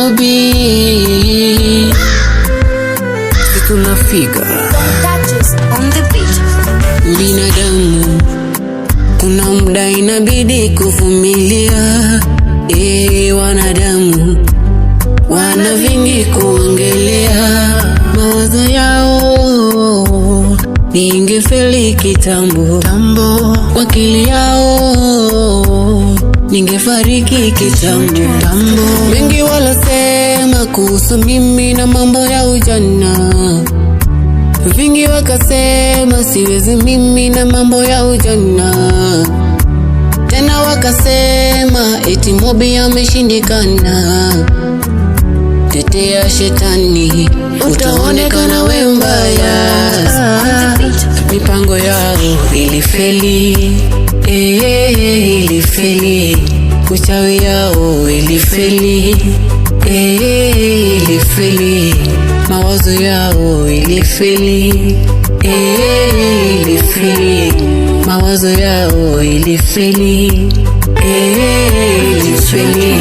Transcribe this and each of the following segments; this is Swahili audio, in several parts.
Mobi, tunafika binadamu. Kuna muda inabidi kuvumilia. Wanadamu wana vingi kuongelea. Mawazo yao ningefeli kitambo, wakili yao ningefariki kitambo. Mengi walosema kuhusu mimi na mambo ya ujana, vingi wakasema siwezi mimi na mambo ya ujana. Tena wakasema eti Mobi ameshindikana. Tetea shetani, utaonekana we mbaya. Mipango yao ilifeli, ilifeli. Uchawi yao ilifeli, ilifeli. Mawazo yao ilifeli, ilifeli. Mawazo yao ilifeli, ilifeli.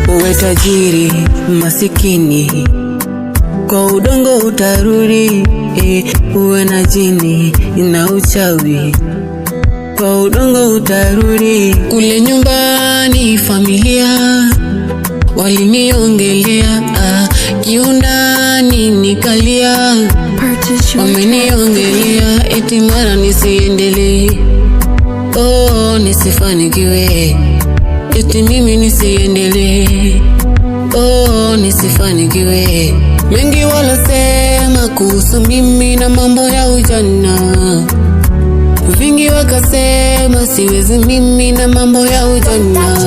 Uwe tajiri masikini, kwa udongo utarudi. Uwe na jini na uchawi, kwa udongo utarudi. Kule nyumbani familia waliniongelea, kiundani nikalia. Wameniongelea eti mara nisiendelee, nisifanikiwe. Eti mimi nisiendelee, nisifanikiwe. Mengi walosema kuhusu mimi na mambo ya ujana, vingi wakasema siwezi mimi na mambo ya ujana.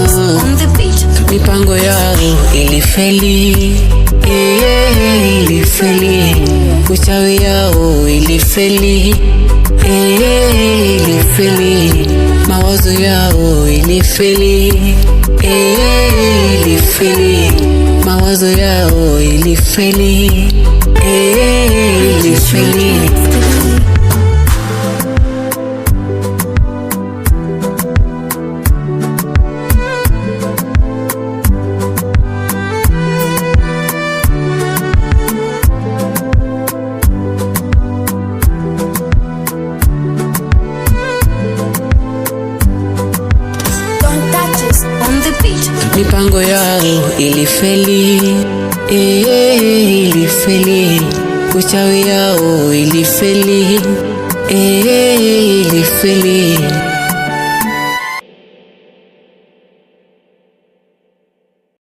Mipango yao ilifeli, ilifeli. Uchawi yao ilifeli, ilifeli. Mawazo yao ilifeli, ilifeli. Mawazo yao ilifeli, ilifeli. Mipango yao ilifeli, ilifeli. Uchawi yao ilifeli, ilifeli.